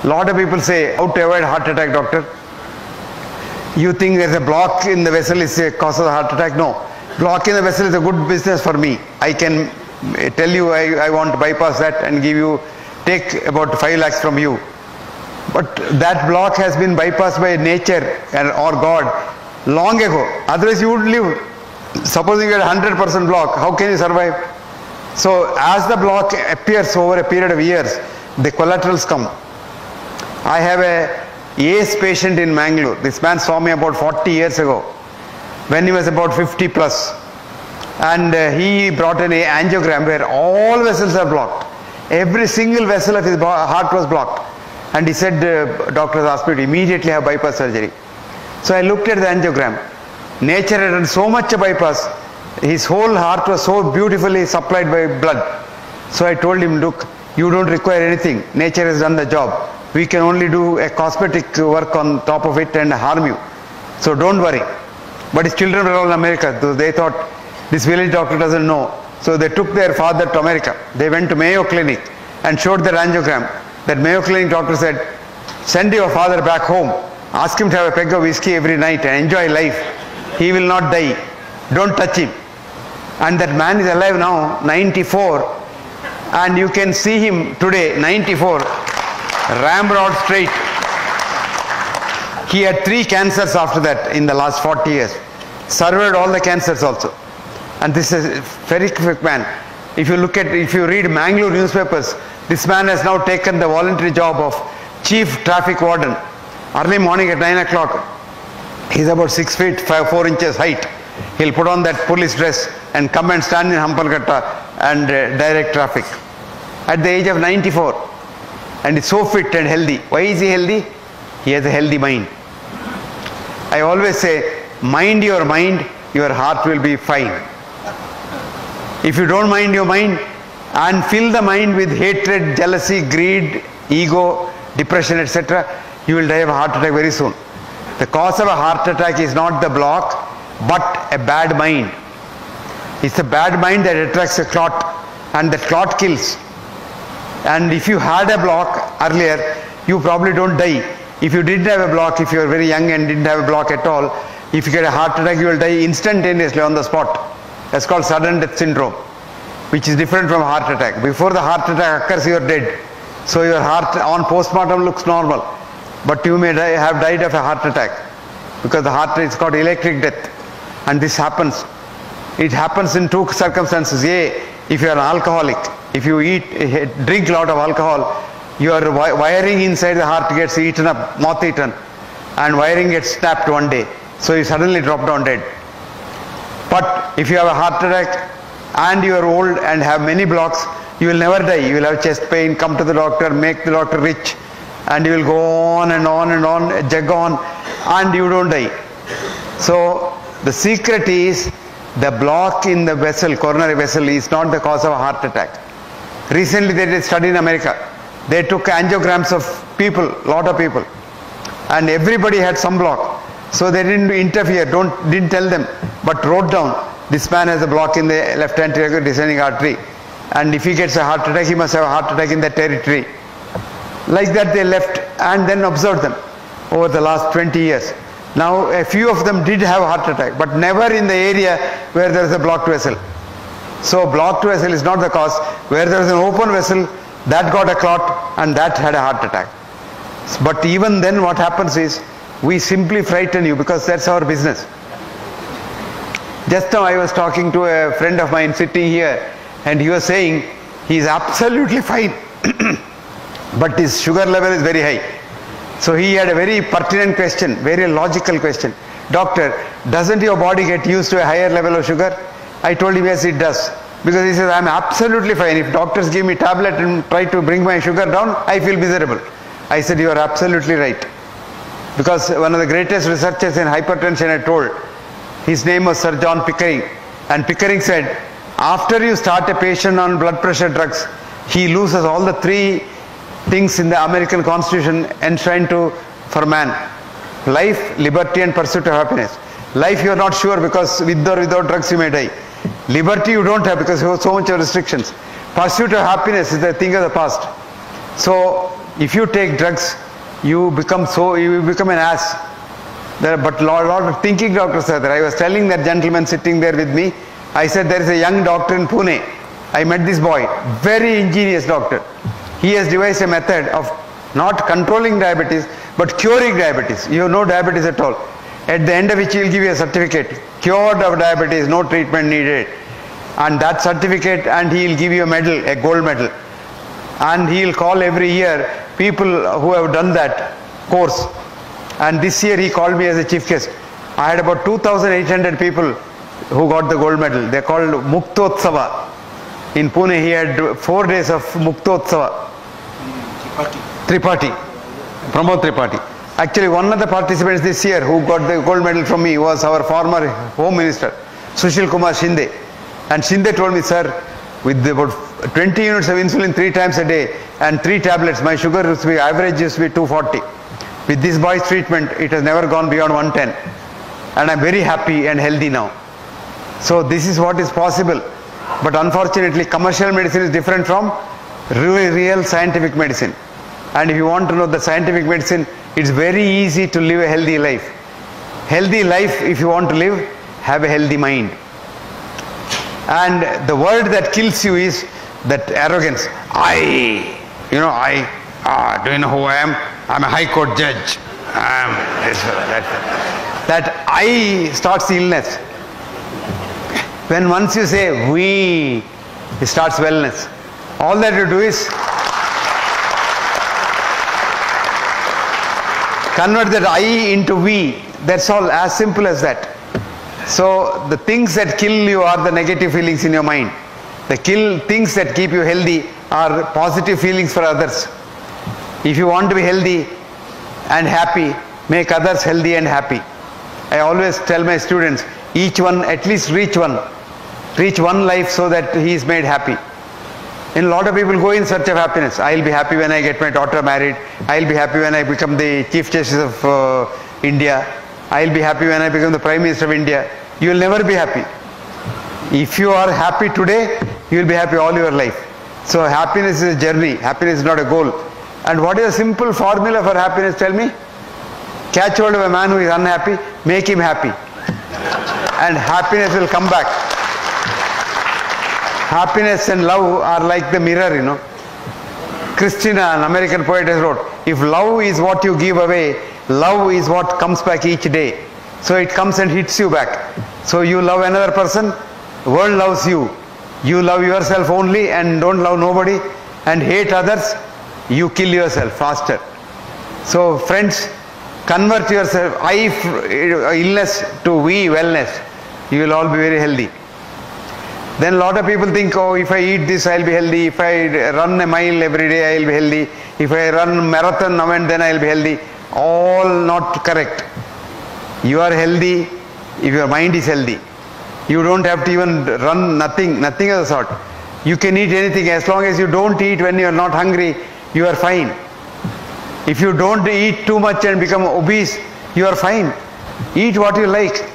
Lot of people say, how to avoid heart attack, doctor? You think there's a block in the vessel is a cause of the heart attack? No. Block in the vessel is a good business for me. I can tell you I want to bypass that and take about 5 lakhs from you. But that block has been bypassed by nature or God long ago. Otherwise you would live. Supposing you had 100% block, how can you survive? So as the block appears over a period of years, the collaterals come. I have a ACE patient in Mangalore. This man saw me about 40 years ago when he was about 50 plus. And he brought an angiogram where all vessels are blocked. Every single vessel of his heart was blocked. And he said, doctors asked me to immediately have bypass surgery. So I looked at the angiogram. Nature had done so much a bypass. His whole heart was so beautifully supplied by blood. So I told him, look, you don't require anything. Nature has done the job. We can only do a cosmetic work on top of it and harm you. So don't worry. But his children were all in America. So they thought, this village doctor doesn't know. So they took their father to America. They went to Mayo Clinic and showed their angiogram. That Mayo Clinic doctor said, send your father back home. Ask him to have a peg of whiskey every night and enjoy life. He will not die. Don't touch him. And that man is alive now, 94. And you can see him today, 94. Ramrod straight. He had 3 cancers after that in the last 40 years. Survived all the cancers also. And this is a very quick man. If you read Mangalore newspapers, this man has now taken the voluntary job of chief traffic warden. Early morning at 9 o'clock, he's about 6 feet 4 inches height. He'll put on that police dress and come and stand in Hampalgatta and direct traffic. At the age of 94. And he's so fit and healthy. Why is he healthy? He has a healthy mind. I always say, mind your mind, your heart will be fine. If you don't mind your mind and fill the mind with hatred, jealousy, greed, ego, depression, etc., you will die of a heart attack very soon. The cause of a heart attack is not the block, but a bad mind. It's a bad mind that attracts a clot, and the clot kills. And if you had a block earlier, you probably don't die. If you didn't have a block, if you were very young and didn't have a block at all, if you get a heart attack, you will die instantaneously on the spot. That's called sudden death syndrome, which is different from heart attack. Before the heart attack occurs, you are dead. So your heart on postmortem looks normal, but you may have died of a heart attack because the heart is called electric death. And this happens. It happens in 2 circumstances. A, if you are an alcoholic, if you drink a lot of alcohol, your wiring inside the heart gets eaten up, moth eaten, and wiring gets snapped one day. So you suddenly drop down dead. But if you have a heart attack and you are old and have many blocks, you will never die. You will have chest pain, come to the doctor, make the doctor rich, and you will go on and on and on, jug on, and you don't die. So the secret is the block in the vessel, coronary vessel, is not the cause of a heart attack. Recently they did a study in America. They took angiograms of people, lot of people, and everybody had some block. So they didn't interfere, didn't tell them, but wrote down, this man has a block in the left anterior descending artery, and if he gets a heart attack, he must have a heart attack in that territory. Like that they left and then observed them over the last 20 years. Now a few of them did have a heart attack, but never in the area where there is a blocked vessel. So blocked vessel is not the cause. Where there is an open vessel, that got a clot and that had a heart attack. But even then what happens is, we simply frighten you because that's our business. Just now I was talking to a friend of mine sitting here, and he was saying he is absolutely fine but his sugar level is very high. So he had a very pertinent question, very logical question. Doctor, doesn't your body get used to a higher level of sugar? I told him yes, it does. Because he says, I'm absolutely fine. If doctors give me tablet and try to bring my sugar down, I feel miserable. I said, you are absolutely right. Because one of the greatest researchers in hypertension had told, his name was Sir John Pickering. And Pickering said, after you start a patient on blood pressure drugs, he loses all the 3 things in the American Constitution enshrined for man. Life, liberty and pursuit of happiness. Life you are not sure because with or without drugs you may die. Liberty you don't have because you have so much of restrictions. Pursuit of happiness is the thing of the past. So If you take drugs, you become an ass. But lot of thinking doctors are there. I was telling that gentleman sitting there with me, I said there is a young doctor in Pune. I met this boy, very ingenious doctor. He has devised a method of not controlling diabetes, but curing diabetes. You have no diabetes at all. At the end of which he will give you a certificate, cured of diabetes, no treatment needed. And that certificate, and he will give you a medal, a gold medal. And he will call every year people who have done that course. And this year he called me as a chief guest. I had about 2,800 people who got the gold medal. They called Muktotsava. In Pune he had 4 days of Muktotsava. Tripathi. Pramod Tripathi. Actually, one of the participants this year who got the gold medal from me was our former Home Minister, Sushil Kumar Shinde. And Shinde told me, sir, with about 20 units of insulin 3 times a day and 3 tablets, my sugar average used to be 240. With this boy's treatment, it has never gone beyond 110. And I'm very happy and healthy now. So this is what is possible. But unfortunately, commercial medicine is different from real scientific medicine. And if you want to know the scientific medicine, it's very easy to live a healthy life. Healthy life, if you want to live, have a healthy mind. And the word that kills you is that arrogance. Do you know who I am? I'm a high court judge. That I starts illness. When once you say we, it starts wellness. All that you do is convert that I into we. That's all, as simple as that. So the things that kill you are the negative feelings in your mind. The things that keep you healthy are positive feelings for others. If you want to be healthy and happy, make others healthy and happy. I always tell my students, each one at least reach one life so that he is made happy. And a lot of people go in search of happiness. I'll be happy when I get my daughter married. I'll be happy when I become the Chief Justice of India. I'll be happy when I become the Prime Minister of India. You will never be happy. If you are happy today, you will be happy all your life. So happiness is a journey. Happiness is not a goal. And what is a simple formula for happiness? Tell me. Catch hold of a man who is unhappy, make him happy. And happiness will come back. Happiness and love are like the mirror, you know. Christina, an American poet, has wrote, if love is what you give away, love is what comes back each day. So it comes and hits you back. So you love another person, the world loves you. You love yourself only and don't love nobody and hate others, you kill yourself faster. So friends, convert yourself, illness to we, wellness. You will all be very healthy. Then a lot of people think, oh, if I eat this, I'll be healthy. If I run a mile every day, I'll be healthy. If I run marathon now and then, I'll be healthy. All not correct. You are healthy if your mind is healthy. You don't have to even run nothing of the sort. You can eat anything as long as you don't eat when you are not hungry, you are fine. If you don't eat too much and become obese, you are fine. Eat what you like.